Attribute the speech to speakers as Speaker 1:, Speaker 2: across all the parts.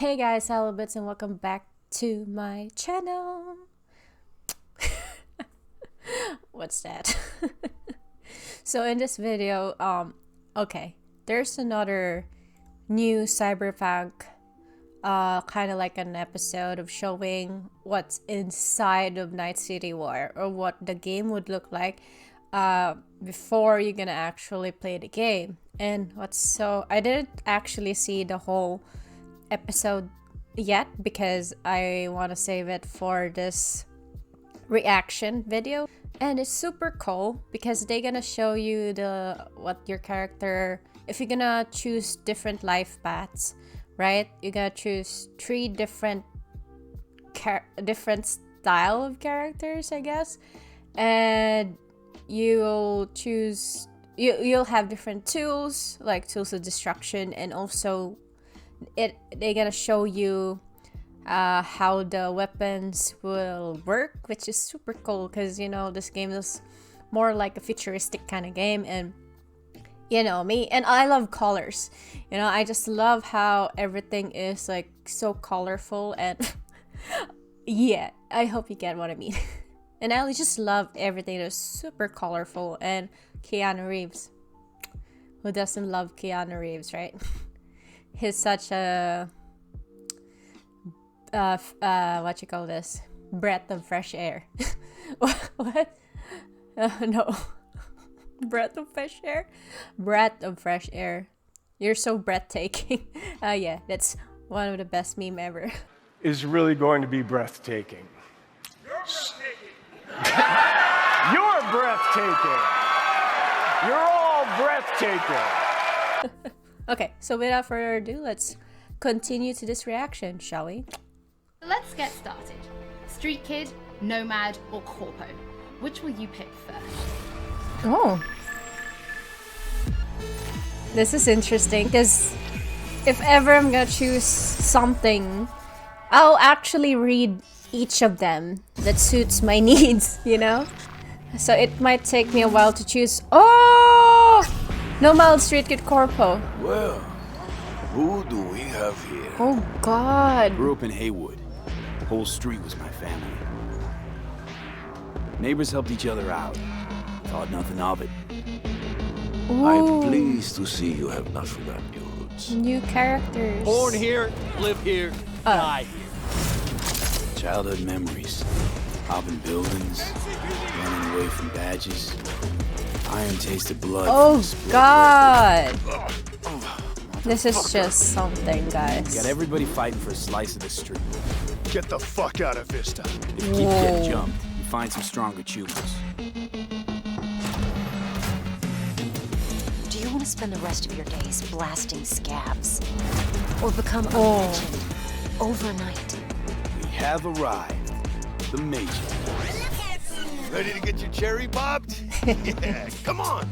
Speaker 1: Hey guys, hello bits and welcome back to my channel. What's that? So in this video, okay, there's another new Cyberpunk, kind of like an episode of showing what's inside of Night City War, or what the game would look like before you're gonna actually play the game. And I didn't actually see the whole episode yet because I want to save it for this reaction video, and it's super cool because they're gonna show you what your character, if you're gonna choose different life paths, right? You're gonna choose three different style of characters, I guess, and you'll have different tools, like tools of destruction, and also they're gonna show you how the weapons will work, which is super cool because, you know, this game is more like a futuristic kind of game, and you know me, and I love colors. You know, I just love how everything is like so colorful, and yeah, I hope you get what I mean. And I just love everything that's super colorful. And Keanu Reeves, who doesn't love Keanu Reeves, right? He's such a what you call this, breath of fresh air. What? No. Breath of fresh air. Breath of fresh air. You're so breathtaking. Yeah, that's one of the best meme ever.
Speaker 2: Is really going to be breathtaking. You're breathtaking. You're all breathtaking.
Speaker 1: Okay, so without further ado, let's continue to this reaction, shall we?
Speaker 3: Let's get started. Street Kid, Nomad, or Corpo? Which will you pick first?
Speaker 1: Oh. This is interesting because if ever I'm gonna choose something, I'll actually read each of them that suits my needs, you know? So it might take me a while to choose. Oh! Nomad, Street Kid, Corpo.
Speaker 4: Well, who do we have here?
Speaker 1: Oh God.
Speaker 4: Grew up in Haywood. The whole street was my family. Neighbors helped each other out. Thought nothing of it.
Speaker 1: Ooh.
Speaker 4: I'm pleased to see you have not forgotten your roots.
Speaker 1: New characters.
Speaker 5: Born here, live here, die here.
Speaker 4: Childhood memories. Hopping buildings, running away from badges. Iron tasted blood.
Speaker 1: Oh God. This is just something, guys.
Speaker 4: Got everybody fighting for a slice of the street.
Speaker 2: Get the fuck out of Vista.
Speaker 4: If you keep getting jumped, you find some stronger choosers.
Speaker 6: Do you want to spend the rest of your days blasting scabs? Or become a legend overnight?
Speaker 4: We have arrived. The Major.
Speaker 5: Ready to get your cherry bobbed? Yeah, come on.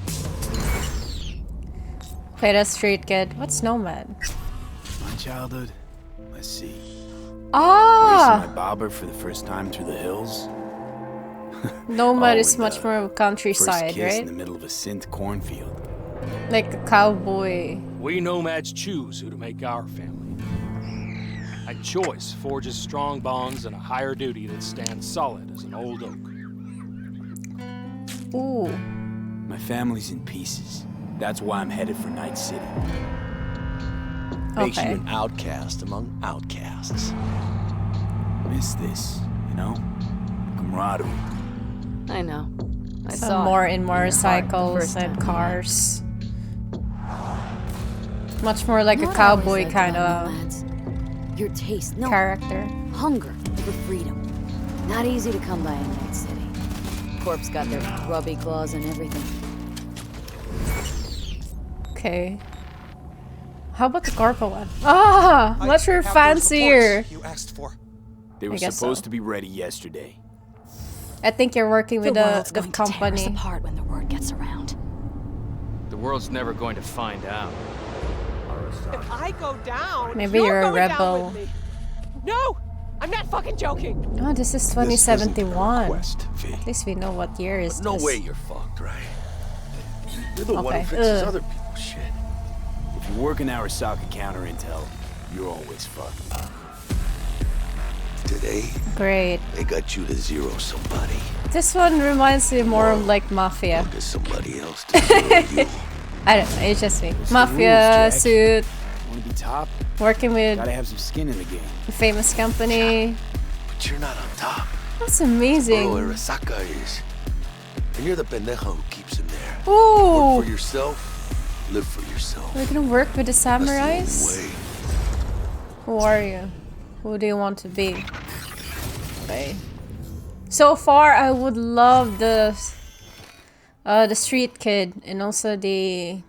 Speaker 1: Play that Street Kid. What's Nomad?
Speaker 4: My childhood? Let's see. Racing
Speaker 1: Ah!
Speaker 4: my bobber for the first time through the hills.
Speaker 1: Nomad
Speaker 4: Oh,
Speaker 1: is
Speaker 4: and,
Speaker 1: much more of a
Speaker 4: First
Speaker 1: countryside,
Speaker 4: kiss in
Speaker 1: right?
Speaker 4: the middle of a synth cornfield.
Speaker 1: Like a cowboy.
Speaker 5: We nomads choose who to make our family. A choice forges strong bonds and a higher duty that stands solid as an old oak.
Speaker 1: Ooh.
Speaker 4: My family's in pieces. That's why I'm headed for Night City. Makes
Speaker 1: Okay.
Speaker 4: you an outcast among outcasts. Miss this, you know? Camaraderie.
Speaker 6: I know. I
Speaker 1: Some
Speaker 6: saw
Speaker 1: more
Speaker 6: it
Speaker 1: in
Speaker 6: your heart the
Speaker 1: motorcycles
Speaker 6: first
Speaker 1: and
Speaker 6: time.
Speaker 1: cars. Much more like a
Speaker 6: Not
Speaker 1: cowboy
Speaker 6: always like
Speaker 1: kind
Speaker 6: that,
Speaker 1: of
Speaker 6: lads. Your taste, no,
Speaker 1: character.
Speaker 6: hunger for freedom. Not easy to come by in Night City. Corp's got their grubby claws and everything.
Speaker 1: Okay. How about the Corpo one? Ah! Much more fancier.
Speaker 5: You asked for.
Speaker 4: They were
Speaker 1: guess
Speaker 4: supposed
Speaker 1: so.
Speaker 4: to be ready yesterday.
Speaker 1: I think you're working with
Speaker 6: world's
Speaker 1: the
Speaker 6: going to tear us
Speaker 1: company.
Speaker 6: apart when the word gets around.
Speaker 7: The world's never going to find out.
Speaker 8: If I go down,
Speaker 1: Maybe
Speaker 8: you're
Speaker 1: you're a
Speaker 8: going
Speaker 1: rebel.
Speaker 8: down with me. No, I'm not fucking joking.
Speaker 1: Oh, this is
Speaker 4: This isn't
Speaker 1: 2071.
Speaker 4: a request, V.
Speaker 1: At least we know what year is
Speaker 5: No
Speaker 1: this.
Speaker 5: way you're fucked, right? You're the one
Speaker 1: Okay.
Speaker 5: who fixes
Speaker 1: Ugh.
Speaker 5: other people's shit.
Speaker 4: If you're working Arasaka counter intel, you're always fucked. Today,
Speaker 1: Great.
Speaker 4: they got you to zero somebody.
Speaker 1: This one reminds me more of like Mafia.
Speaker 4: There's somebody else to zero you.
Speaker 1: I don't know, it's just me.
Speaker 4: It's the
Speaker 1: Mafia,
Speaker 4: rules, Jack.
Speaker 1: suit,
Speaker 4: Wanna be top?
Speaker 1: working with
Speaker 4: Gotta have some skin in the game.
Speaker 1: a famous company.
Speaker 4: But you're not on top.
Speaker 1: That's amazing.
Speaker 4: Bro, Arasaka is. And you're the pendejo who keeps him there.
Speaker 1: Ooh!
Speaker 4: Work for yourself, live for yourself.
Speaker 1: We're gonna work with the
Speaker 4: That's the only
Speaker 1: samurais?
Speaker 4: way.
Speaker 1: Who are you? Who do you want to be? Okay. So far, I would love the street kid and also the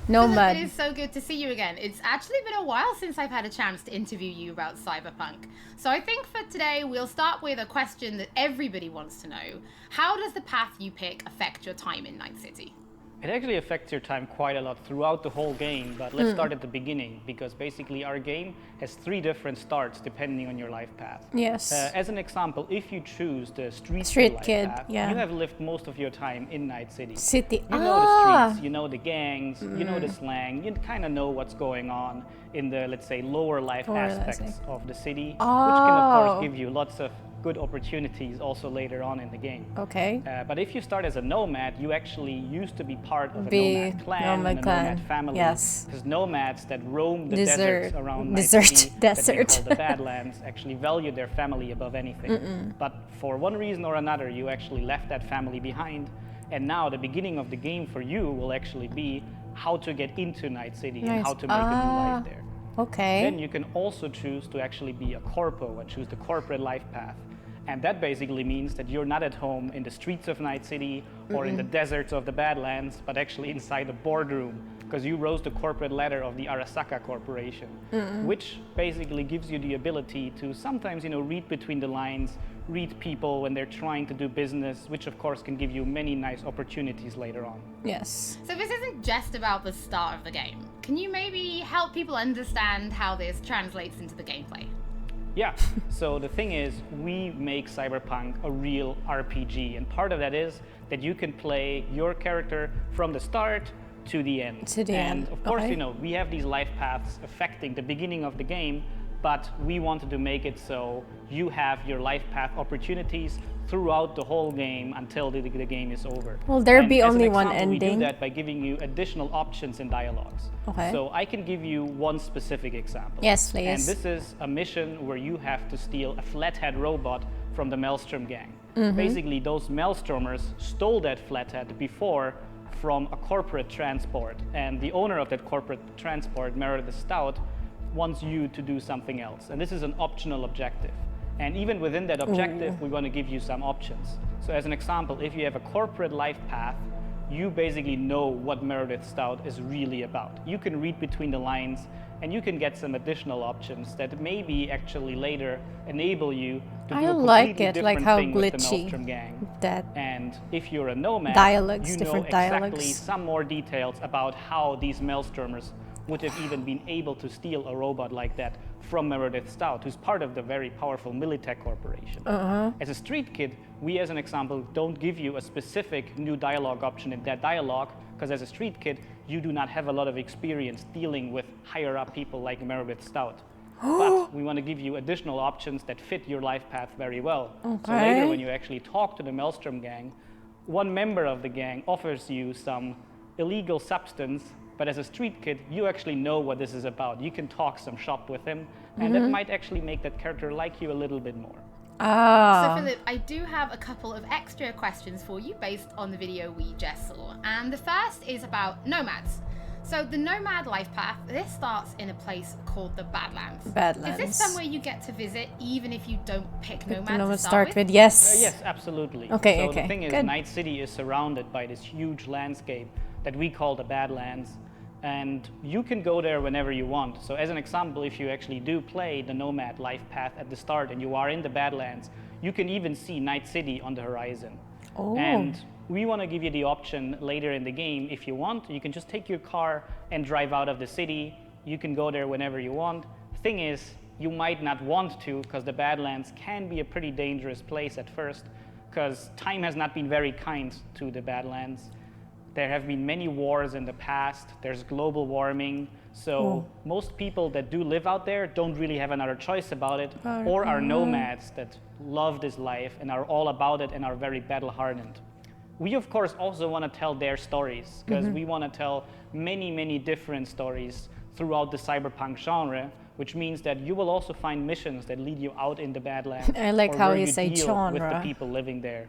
Speaker 1: nomad.
Speaker 3: It is so good to see you again. It's actually been a while since I've had a chance to interview you about Cyberpunk. So I think for today, we'll start with a question that everybody wants to know. How does the path you pick affect your time in Night City?
Speaker 9: It actually affects your time quite a lot throughout the whole game, but let's start at the beginning, because basically our game has 3 different starts depending on your life path.
Speaker 1: Yes.
Speaker 9: As an example, if you choose the street life
Speaker 1: kid,
Speaker 9: path,
Speaker 1: yeah.
Speaker 9: you have lived most of your time in Night City.
Speaker 1: City.
Speaker 9: You know the streets, you know the gangs, you know the slang, you kind of know what's going on in the, let's say, lower life aspects of the city, which can of course give you lots of good opportunities also later on in the game.
Speaker 1: Okay.
Speaker 9: But if you start as a nomad, you actually used to be part of a
Speaker 1: Be
Speaker 9: nomad clan
Speaker 1: nomad
Speaker 9: and a
Speaker 1: clan.
Speaker 9: nomad family.
Speaker 1: Yes.
Speaker 9: Because nomads that roam the
Speaker 1: Desert.
Speaker 9: deserts around Night
Speaker 1: Desert.
Speaker 9: City,
Speaker 1: Desert.
Speaker 9: that they call the Badlands, actually value their family above anything. But for one reason or another, you actually left that family behind. And now the beginning of the game for you will actually be how to get into Night City and how to make a new life there.
Speaker 1: Okay.
Speaker 9: Then you can also choose to actually be a corpo and choose the corporate life path. And that basically means that you're not at home in the streets of Night City or in the deserts of the Badlands, but actually inside the boardroom, because you rose the corporate ladder of the Arasaka Corporation, which basically gives you the ability to sometimes, read between the lines, read people when they're trying to do business, which of course can give you many nice opportunities later on.
Speaker 1: Yes.
Speaker 3: So this isn't just about the start of the game. Can you maybe help people understand how this translates into the gameplay?
Speaker 9: Yeah, so the thing is, we make Cyberpunk a real RPG, and part of that is that you can play your character from the start to the end.
Speaker 1: To the end,
Speaker 9: And of course,
Speaker 1: okay.
Speaker 9: we have these life paths affecting the beginning of the game, but we wanted to make it so you have your life path opportunities throughout the whole game until the game is over.
Speaker 1: Will there
Speaker 9: And
Speaker 1: be
Speaker 9: as an
Speaker 1: only one
Speaker 9: example,
Speaker 1: ending?
Speaker 9: We do that by giving you additional options and dialogues.
Speaker 1: Okay.
Speaker 9: So I can give you one specific example.
Speaker 1: Yes, please.
Speaker 9: And this is a mission where you have to steal a flathead robot from the Maelstrom gang. Basically, those Maelstromers stole that flathead before from a corporate transport, and the owner of that corporate transport, Meredith Stout, wants you to do something else. And this is an optional objective. And even within that objective, we want to give you some options. So as an example, if you have a corporate life path, you basically know what Meredith Stout is really about. You can read between the lines and you can get some additional options that maybe actually later enable you to do a
Speaker 1: like
Speaker 9: completely
Speaker 1: it, like
Speaker 9: different
Speaker 1: how
Speaker 9: thing with the
Speaker 1: glitchy
Speaker 9: Maelstrom gang.
Speaker 1: that
Speaker 9: And if you're a nomad,
Speaker 1: Dialogues,
Speaker 9: you know
Speaker 1: different
Speaker 9: exactly
Speaker 1: dialogues.
Speaker 9: some more details about how these Maelstromers would have even been able to steal a robot like that from Meredith Stout, who's part of the very powerful Militech Corporation. As a street kid, we as an example don't give you a specific new dialogue option in that dialogue, because as a street kid, you do not have a lot of experience dealing with higher up people like Meredith Stout. But we want to give you additional options that fit your life path very well. So later when you actually talk to the Maelstrom gang, one member of the gang offers you some illegal substance, but as a street kid, you actually know what this is about. You can talk some shop with him, and that might actually make that character like you a little bit more.
Speaker 3: So Philip, I do have a couple of extra questions for you based on the video we just saw. And the first is about nomads. So the nomad life path, this starts in a place called the Badlands.
Speaker 1: Badlands.
Speaker 3: Is this somewhere you get to visit even if you don't pick nomad
Speaker 1: No,
Speaker 3: to
Speaker 1: start with yes.
Speaker 9: Yes, absolutely.
Speaker 1: Okay,
Speaker 9: so
Speaker 1: okay,
Speaker 9: the thing is,
Speaker 1: good.
Speaker 9: Night City is surrounded by this huge landscape that we call the Badlands, and you can go there whenever you want. So as an example, if you actually do play the Nomad life path at the start and you are in the Badlands, you can even see Night City on the horizon.
Speaker 1: Oh.
Speaker 9: And we want to give you the option later in the game, if you want, you can just take your car and drive out of the city. You can go there whenever you want. Thing is, you might not want to, because the Badlands can be a pretty dangerous place at first, because time has not been very kind to the Badlands. There have been many wars in the past. There's global warming. So most people that do live out there don't really have another choice about it, or are nomads that love this life and are all about it and are very battle-hardened. We, of course, also want to tell their stories, because we want to tell many, many different stories throughout the cyberpunk genre, which means that you will also find missions that lead you out in the Badlands.
Speaker 1: I like
Speaker 9: or
Speaker 1: how
Speaker 9: where
Speaker 1: you
Speaker 9: you
Speaker 1: say
Speaker 9: deal
Speaker 1: genre.
Speaker 9: with the people living there.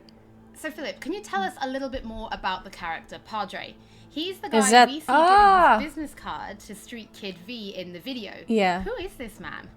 Speaker 3: So Philip, can you tell us a little bit more about the character Padre? He's the guy we see giving his business card to Street Kid V in the video.
Speaker 1: Yeah.
Speaker 3: Who is this man?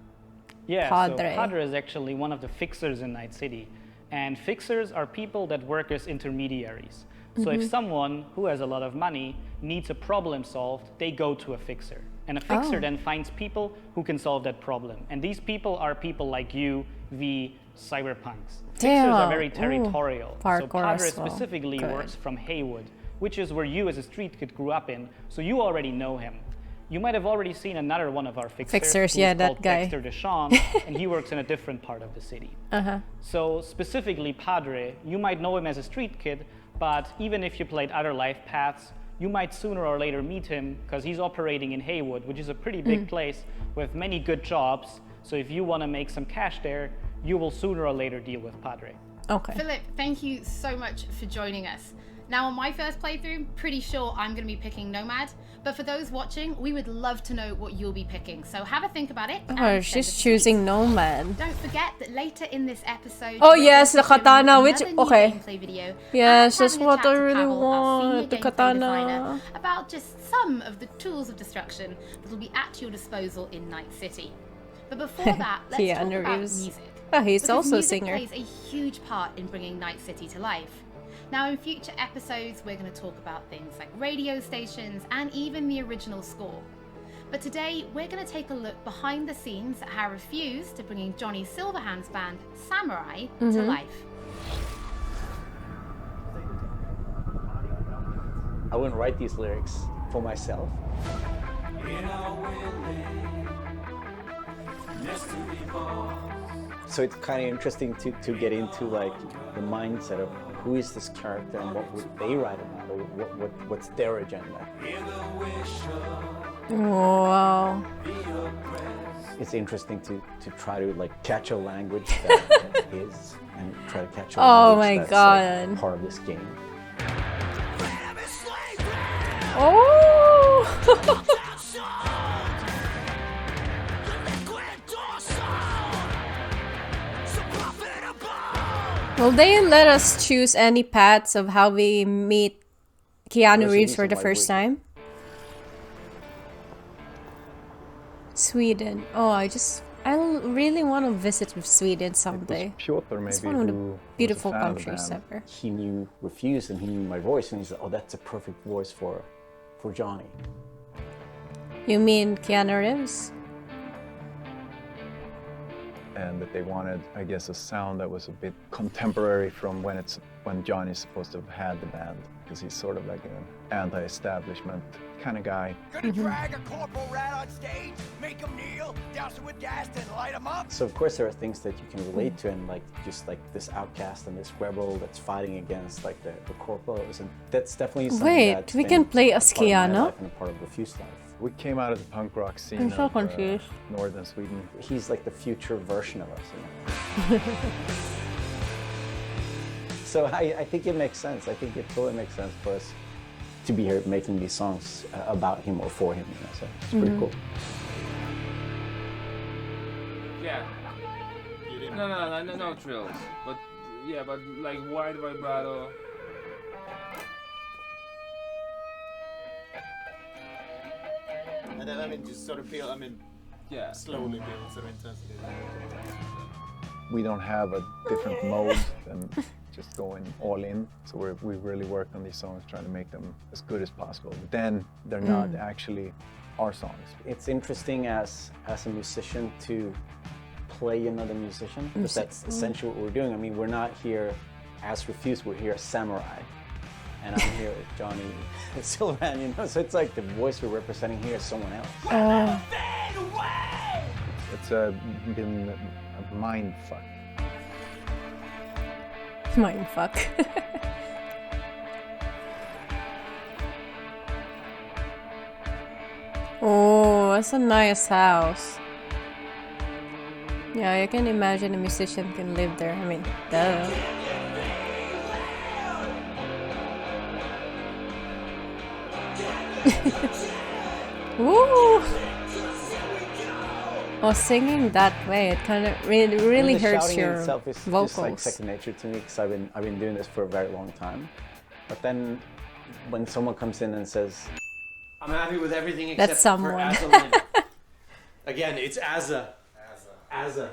Speaker 9: Yeah,
Speaker 1: Padre.
Speaker 9: so Padre is actually one of the fixers in Night City. And fixers are people that work as intermediaries. So if someone who has a lot of money needs a problem solved, they go to a fixer. And a fixer then finds people who can solve that problem. And these people are people like you, V, cyberpunks. Fixers are very territorial. So Padre specifically works from Haywood, which is where you as a street kid grew up in, so you already know him. You might have already seen another one of our fixers who is called Dexter Deschamps, and he works in a different part of the city. So specifically Padre, you might know him as a street kid, but even if you played other life paths, you might sooner or later meet him because he's operating in Haywood, which is a pretty big place with many good jobs. So if you want to make some cash there, you will sooner or later deal with Padre.
Speaker 1: Okay.
Speaker 3: Philip, thank you so much for joining us. Now, on my first playthrough, pretty sure I'm going to be picking Nomad. But for those watching, we would love to know what you'll be picking. So have a think about it.
Speaker 1: Oh, she's choosing Nomad.
Speaker 3: Don't forget that later in this episode...
Speaker 1: Oh yes, the katana, which... Okay.
Speaker 3: Video,
Speaker 1: yes, that's what I really want. The katana.
Speaker 3: About just some of the tools of destruction that will be at your disposal in Night City. But before that, let's talk about music.
Speaker 1: Oh, he's
Speaker 3: because
Speaker 1: also a
Speaker 3: music
Speaker 1: singer.
Speaker 3: plays a huge part in bringing Night City to life. Now, in future episodes, we're going to talk about things like radio stations and even the original score. But today, we're going to take a look behind the scenes at how Refused to bringing Johnny Silverhand's band, Samurai, to life.
Speaker 10: I wouldn't write these lyrics for myself. So it's kind of interesting to get into like the mindset of who is this character and what would they write about, or what's their agenda.
Speaker 1: Wow.
Speaker 10: It's interesting to try to like catch a language that is, and try to catch a language that's like part of this game.
Speaker 1: Oh! Will they let us choose any paths of how we meet Keanu Reeves for the first time? Sweden. Oh, I really want to visit Sweden someday.
Speaker 11: Piotr, maybe,
Speaker 1: it's one of the beautiful countries ever.
Speaker 10: He knew Refused and he knew my voice, and he said, "Oh, that's a perfect voice for Johnny."
Speaker 1: You mean Keanu Reeves?
Speaker 11: And that they wanted, I guess, a sound that was a bit contemporary from when Johnny's supposed to have had the band, because he's sort of like an anti-establishment kind of guy.
Speaker 12: Gonna drag a corporal rat on stage, make him kneel, douse him with gas, then light him up.
Speaker 10: So of course there are things that you can relate to, and like just like this outcast and this rebel that's fighting against like the corporals, and that's definitely something.
Speaker 1: Wait, we can play as Keanu?
Speaker 10: And a part of Refused life.
Speaker 11: We came out of the punk rock scene
Speaker 1: I'm so confused.
Speaker 11: Northern Sweden.
Speaker 10: He's like the future version of us, you know? So I think it makes sense. I think it totally makes sense for us to be here making these songs about him or for him, you know? So it's pretty cool.
Speaker 13: Yeah. No trills. But yeah, but like wide vibrato.
Speaker 14: And then, I mean, just sort of feel,
Speaker 13: yeah,
Speaker 14: slowly build sort of intensity.
Speaker 11: We don't have a different mode than just going all in. So we really worked on these songs, trying to make them as good as possible. But then they're not actually our songs.
Speaker 10: It's interesting as a musician to play another musician, because that's essentially what we're doing. I mean, we're not here as Refused, we're here as Samurai. And I'm here with Johnny Silverhand, you know? So it's like the voice we're representing here is someone else.
Speaker 11: It's been a mind fuck.
Speaker 1: Mind fuck. Oh, that's a nice house. Yeah, I can imagine a musician can live there. I mean, duh. Woo! Oh, singing that way, it kind of really
Speaker 10: the
Speaker 1: hurts
Speaker 10: shouting
Speaker 1: your
Speaker 10: itself is
Speaker 1: vocals.
Speaker 10: just like second nature to me because I've been doing this for a very long time. But then when someone comes in and says,
Speaker 14: I'm happy with everything except
Speaker 1: That's someone.
Speaker 14: for Azza. Again, it's Azza. Azza.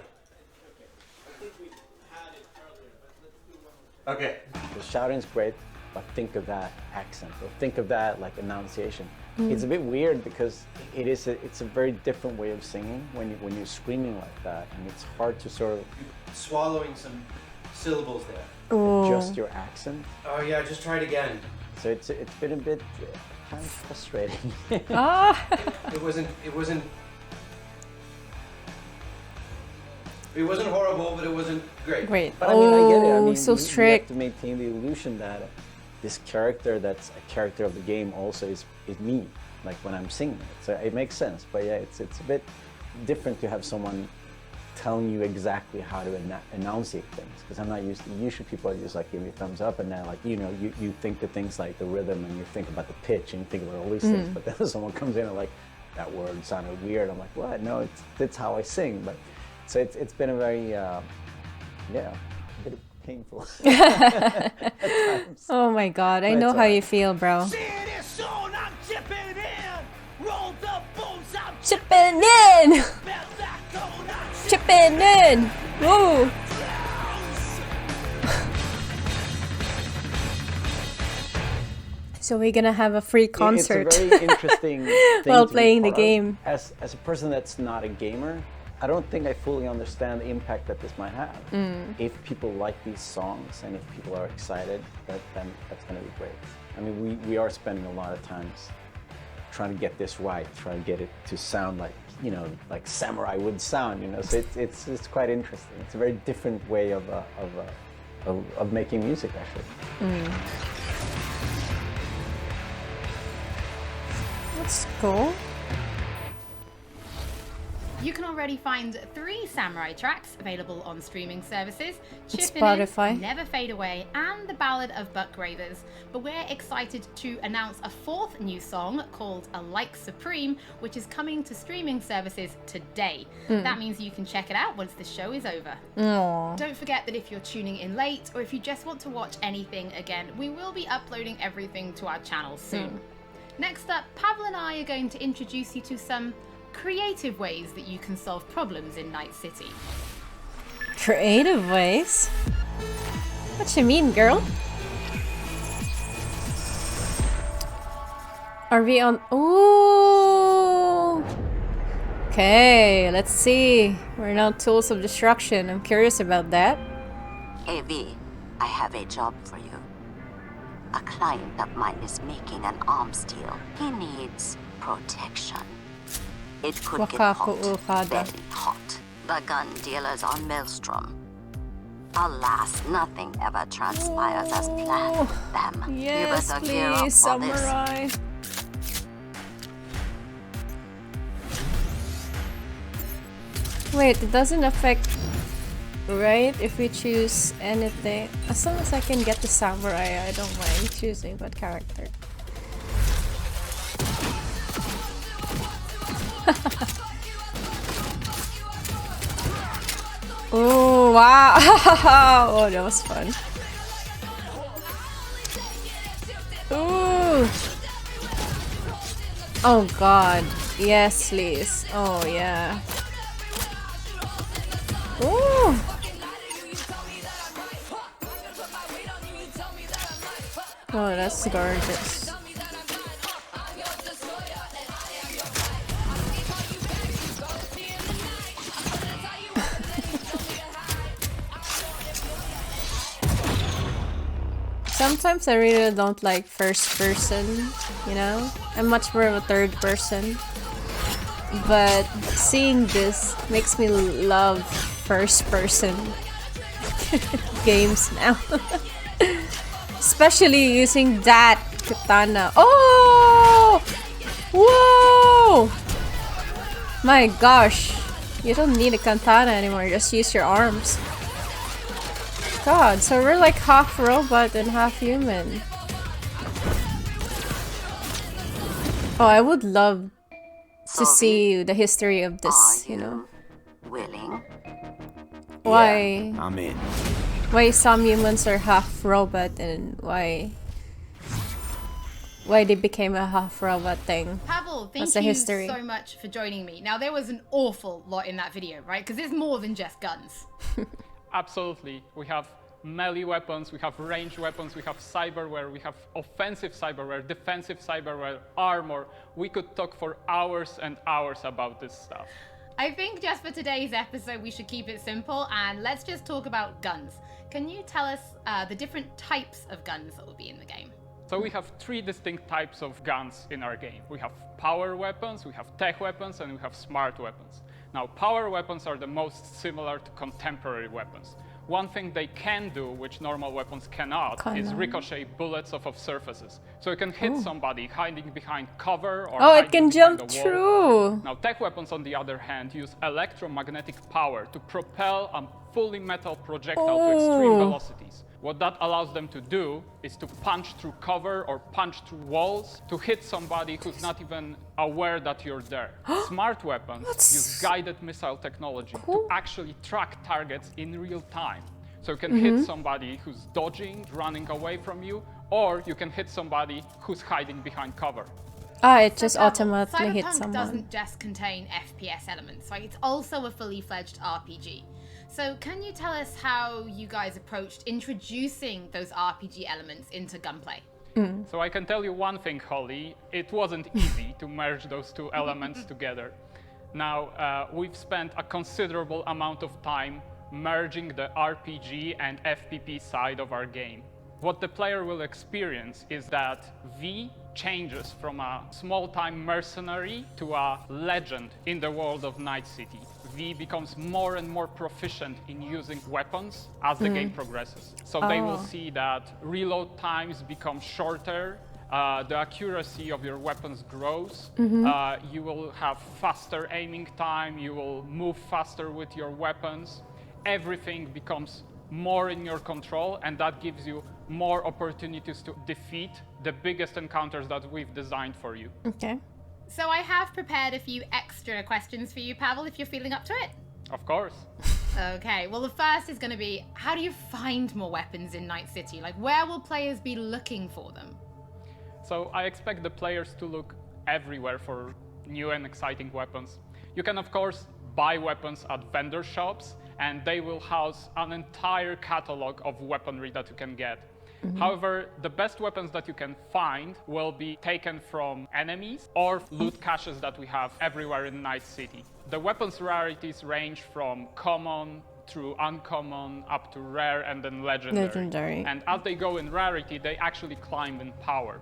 Speaker 14: Okay.
Speaker 10: the shouting's great, but think of that accent or think of that like enunciation. It's a bit weird because it's a very different way of singing when you're screaming like that, and it's hard to sort of
Speaker 14: Swallowing some syllables there.
Speaker 10: adjust your accent.
Speaker 14: Oh yeah, just try it again.
Speaker 10: So it's been a bit kind of frustrating.
Speaker 1: Ah!
Speaker 14: It wasn't horrible, but it wasn't great.
Speaker 1: Great.
Speaker 10: But I mean, I get it. I mean,
Speaker 1: so
Speaker 10: you
Speaker 1: strict.
Speaker 10: have to maintain the illusion that this character that's a character of the game also is me, like when I'm singing it. So it makes sense. But yeah, it's a bit different to have someone telling you exactly how to enunciate things, because I'm not used to. Usually people are just like give me a thumbs up, and then like you think of things like the rhythm, and you think about the pitch, and you think about all these things. But then someone comes in and like that word sounded weird. I'm like, what? No, that's how I sing. But so it's been a very a bit painful.
Speaker 1: Oh my god, I know how you feel, bro. Chipping in! Chipping in! Woo! So we're gonna have a free concert.
Speaker 10: It's a very interesting thing
Speaker 1: while
Speaker 10: to be
Speaker 1: playing the
Speaker 10: part of.
Speaker 1: game.
Speaker 10: As a person that's not a gamer, I don't think I fully understand the impact that this might have. If people like these songs and if people are excited, then that's going to be great. I mean, we are spending a lot of times trying to get this right, trying to get it to sound like like samurai would sound. So it's quite interesting. It's a very different way of making music, actually.
Speaker 1: That's cool.
Speaker 3: You can already find 3 Samurai tracks available on streaming services: Chippin'
Speaker 1: Spotify.
Speaker 3: In, Never Fade Away, and The Ballad of Buck Ravers. But we're excited to announce a 4th new song called A Like Supreme, which is coming to streaming services today. That means you can check it out once the show is over.
Speaker 1: Aww.
Speaker 3: Don't forget that if you're tuning in late, or if you just want to watch anything again, we will be uploading everything to our channel soon. Next up, Pavel and I are going to introduce you to some creative ways that you can solve problems in Night City.
Speaker 1: Creative ways? What you mean, girl? Are we on? Ooh. Okay, let's see. We're now tools of destruction. I'm curious about that.
Speaker 15: AV, I have a job for you. A client of mine is making an arms deal. He needs protection. It could get hot, very hot. The gun dealers are Maelstrom. Alas, nothing ever transpires as planned with them.
Speaker 1: Yes,
Speaker 15: you better gear up for
Speaker 1: samurai.
Speaker 15: this.
Speaker 1: Wait, it doesn't affect, right? If we choose anything. As long as I can get the samurai, I don't mind choosing what character. Oh wow! Oh, that was fun. Ooh! Oh god! Yes, please. Oh yeah. Ooh! Oh, that's gorgeous. Sometimes I really don't like first person, I'm much more of a third person. But seeing this makes me love first person games now. Especially using that katana. Oh! Whoa! My gosh. You don't need a katana anymore, just use your arms. God, so we're like half robot and half human. Oh, I would love to see the history of this, you know.
Speaker 15: Willing?
Speaker 1: Why?
Speaker 4: Yeah, I'm in.
Speaker 1: Why some humans are half robot and why they became a half robot thing.
Speaker 3: Pavel, thank
Speaker 1: What's the
Speaker 3: you
Speaker 1: history?
Speaker 3: so much for joining me. Now, there was an awful lot in that video, right? Because it's more than just guns.
Speaker 9: Absolutely. We have melee weapons, we have ranged weapons, we have cyberware, we have offensive cyberware, defensive cyberware, armor. We could talk for hours and hours about this stuff.
Speaker 3: I think just for today's episode, we should keep it simple and let's just talk about guns. Can you tell us the different types of guns that will be in the game?
Speaker 9: So we have 3 distinct types of guns in our game. We have power weapons, we have tech weapons, and we have smart weapons. Now, power weapons are the most similar to contemporary weapons. One thing they can do, which normal weapons cannot, is ricochet bullets off of surfaces. So you can hit somebody hiding behind cover or
Speaker 1: it can jump through.
Speaker 9: Now, tech weapons, on the other hand, use electromagnetic power to propel a fully metal projectile to extreme velocities. What that allows them to do is to punch through cover or punch through walls to hit somebody who's not even aware that you're there. Smart weapons use guided missile technology to actually track targets in real time. So you can hit somebody who's dodging, running away from you, or you can hit somebody who's hiding behind cover.
Speaker 1: It just automatically hits
Speaker 3: Cyberpunk
Speaker 1: someone.
Speaker 3: doesn't just contain FPS elements, right? It's also a fully fledged RPG. So can you tell us how you guys approached introducing those RPG elements into gunplay?
Speaker 9: So I can tell you one thing, Holly, it wasn't easy to merge those 2 elements together. Now, we've spent a considerable amount of time merging the RPG and FPP side of our game. What the player will experience is that V changes from a small-time mercenary to a legend in the world of Night City. V becomes more and more proficient in using weapons as the game progresses. So they will see that reload times become shorter, the accuracy of your weapons grows, you will have faster aiming time, you will move faster with your weapons. Everything becomes more in your control, and that gives you more opportunities to defeat the biggest encounters that we've designed for you.
Speaker 1: Okay.
Speaker 3: So I have prepared a few extra questions for you, Pavel, if you're feeling up to it.
Speaker 9: Of course.
Speaker 3: Okay, well the first is going to be, how do you find more weapons in Night City? Like, where will players be looking for them?
Speaker 9: So I expect the players to look everywhere for new and exciting weapons. You can, of course, buy weapons at vendor shops, and they will house an entire catalog of weaponry that you can get. However, the best weapons that you can find will be taken from enemies or loot caches that we have everywhere in Night City. The weapons rarities range from common through uncommon up to rare and then legendary. And as they go in rarity, they actually climb in power.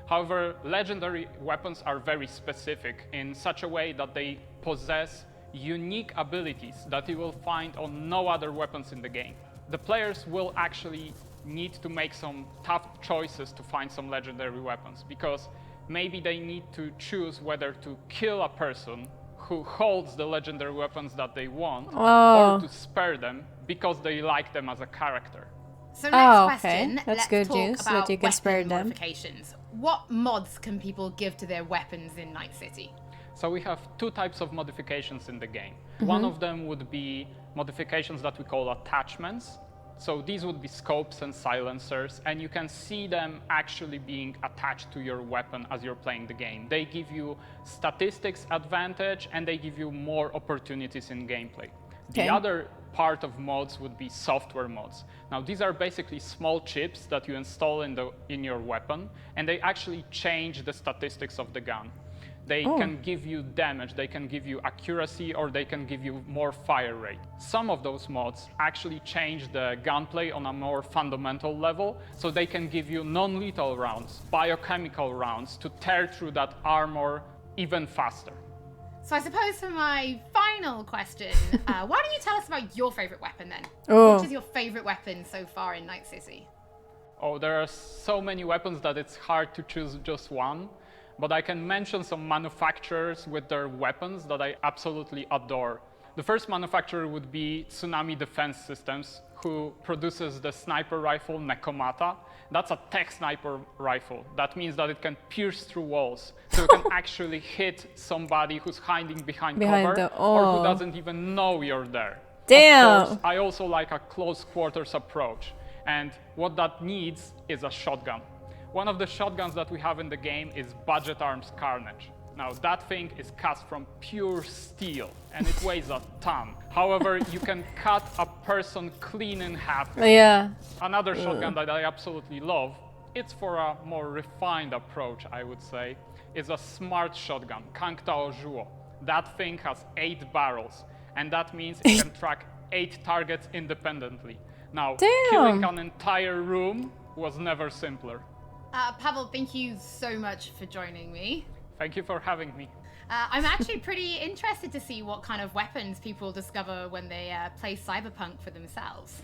Speaker 9: However, legendary weapons are very specific in such a way that they possess unique abilities that you will find on no other weapons in the game. The players will actually need to make some tough choices to find some legendary weapons, because maybe they need to choose whether to kill a person who holds the legendary weapons that they want or to spare them because they like them as a character.
Speaker 3: So next question,
Speaker 1: That's
Speaker 3: let's
Speaker 1: good
Speaker 3: talk
Speaker 1: news
Speaker 3: about
Speaker 1: that you can spare
Speaker 3: weapon
Speaker 1: them.
Speaker 3: modifications. What mods can people give to their weapons in Night City?
Speaker 9: So we have 2 types of modifications in the game. One of them would be modifications that we call attachments. So these would be scopes and silencers, and you can see them actually being attached to your weapon as you're playing the game. They give you statistics advantage, and they give you more opportunities in gameplay. The other part of mods would be software mods. Now, these are basically small chips that you install in your weapon, and they actually change the statistics of the gun. They can give you damage, they can give you accuracy, or they can give you more fire rate. Some of those mods actually change the gunplay on a more fundamental level, so they can give you non-lethal rounds, biochemical rounds, to tear through that armor even faster.
Speaker 3: So I suppose for my final question, why don't you tell us about your favorite weapon then? Which is your favorite weapon so far in Night City?
Speaker 9: Oh, there are so many weapons that it's hard to choose just one. but I can mention some manufacturers with their weapons that I absolutely adore. The first manufacturer would be Tsunami Defense Systems, who produces the sniper rifle Nekomata. That's a tech sniper rifle. That means that it can pierce through walls. So you can actually hit somebody who's hiding behind cover or who doesn't even know you're there.
Speaker 1: Damn.
Speaker 9: Of course, I also like a close quarters approach. And what that needs is a shotgun. One of the shotguns that we have in the game is Budget Arms Carnage. Now that thing is cast from pure steel and it weighs a ton. However, you can cut a person clean in half.
Speaker 1: Yeah.
Speaker 9: Another shotgun that I absolutely love, it's for a more refined approach, I would say, is a smart shotgun, Kangtao Zhuo. That thing has 8 barrels, and that means it can track 8 targets independently. Now, killing an entire room was never simpler.
Speaker 3: Pavel, thank you so much for joining me.
Speaker 9: Thank you for having me.
Speaker 3: I'm actually pretty interested to see what kind of weapons people discover when they play Cyberpunk for themselves.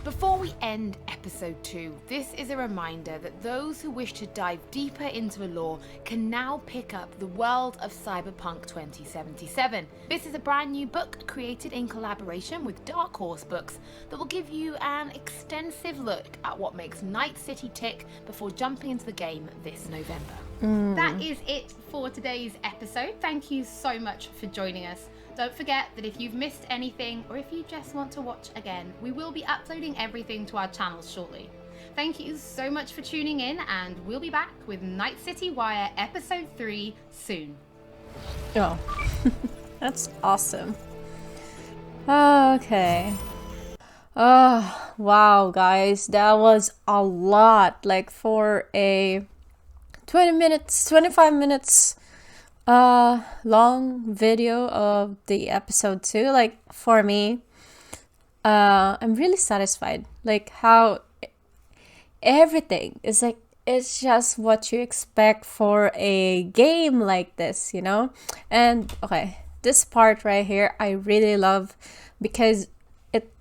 Speaker 3: Before we end episode 2, this is a reminder that those who wish to dive deeper into the lore can now pick up The World of Cyberpunk 2077. This is a brand new book created in collaboration with Dark Horse Books that will give you an extensive look at what makes Night City tick before jumping into the game this November. That is it for today's episode. Thank you so much for joining us. Don't forget that if you've missed anything or if you just want to watch again, we will be uploading everything to our channel shortly. Thank you so much for tuning in, and we'll be back with Night City Wire Episode 3 soon.
Speaker 1: Oh, that's awesome. Okay. Oh, wow, guys. That was a lot. Like, for a 25 minutes long video of the episode 2, like, for me, I'm really satisfied. Like, how everything is like, it's just what you expect for a game like this, you know? And okay, this part right here I really love because it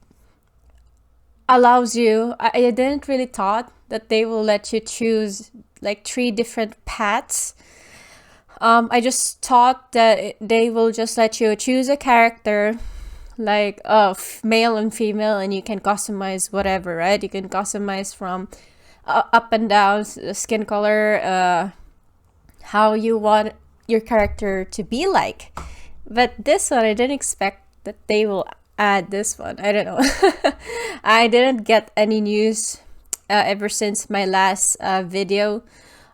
Speaker 1: allows you, I didn't really thought that they will let you choose like 3 different paths. I just thought that they will just let you choose a character, like male and female, and you can customize whatever, right? You can customize from up and down, skin color, how you want your character to be like. But this one, I didn't expect that they will add this one. I don't know. I didn't get any news ever since my last video.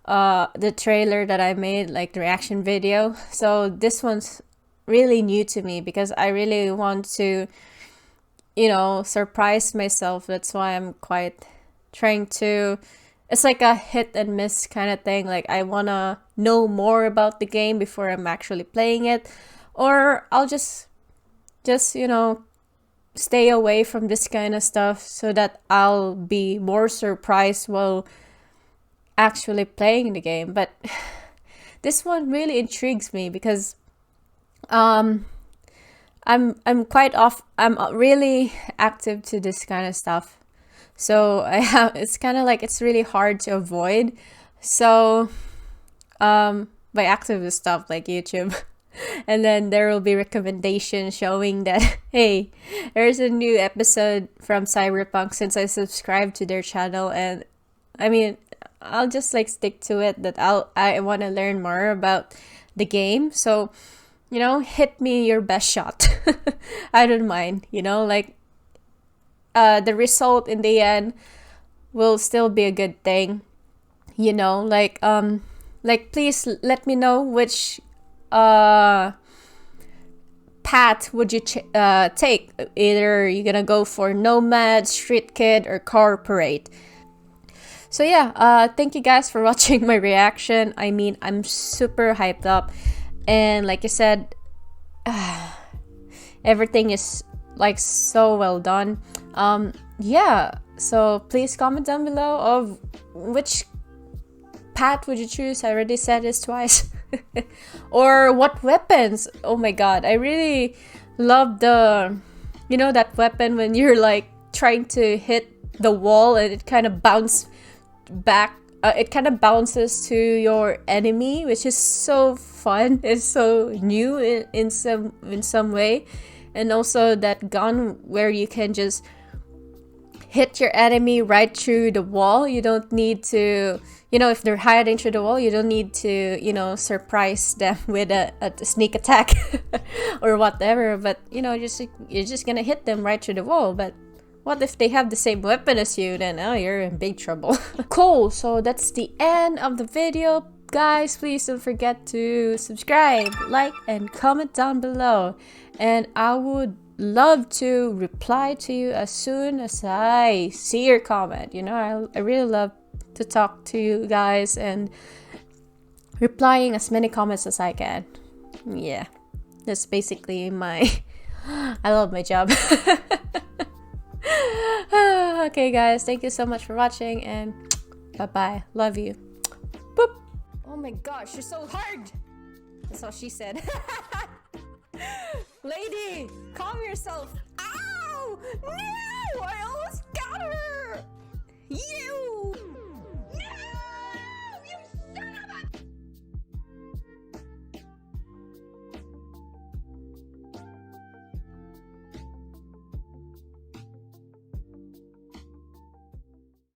Speaker 1: The trailer that I made, like the reaction video. So this one's really new to me because I really want to, you know, surprise myself. That's why I'm quite trying to, it's like a hit and miss kind of thing. Like, I want to know more about the game before I'm actually playing it, or I'll just, you know, stay away from this kind of stuff so that I'll be more surprised while actually playing the game. But this one really intrigues me because I'm really active to this kind of stuff, so it's kind of like it's really hard to avoid. So by active with stuff like YouTube and then there will be recommendations showing that, hey, there's a new episode from Cyberpunk since I subscribed to their channel, and I mean, I'll just like stick to it, that I want to learn more about the game. So, you know, hit me your best shot. I don't mind, you know, like the result in the end will still be a good thing, you know, like please let me know which path would you take. Either you're gonna go for Nomad, Street Kid, or Corporate. So yeah, thank you guys for watching my reaction. I mean, I'm super hyped up, and like I said, everything is like so well done. Yeah, so please comment down below of which path would you choose. I already said this twice. Or what weapons. Oh my god, I really love the, you know, that weapon when you're like trying to hit the wall and it kind of bounces back it kind of bounces to your enemy, which is so fun. It's so new in some way. And also that gun where you can just hit your enemy right through the wall. You don't need to, you know, if they're hiding through the wall, you don't need to, you know, surprise them with a sneak attack or whatever. But, you know, you're just gonna hit them right through the wall. But what if they have the same weapon as you? Then, oh, you're in big trouble. Cool, so that's the end of the video. Guys, please don't forget to subscribe, like, and comment down below. And I would love to reply to you as soon as I see your comment. You know, I really love to talk to you guys and replying as many comments as I can. Yeah, that's basically my I love my job. Okay guys, thank you so much for watching, and bye bye. Love you. Boop. Oh my gosh, you're so hard. That's what she said. Lady, calm yourself. Ow! No!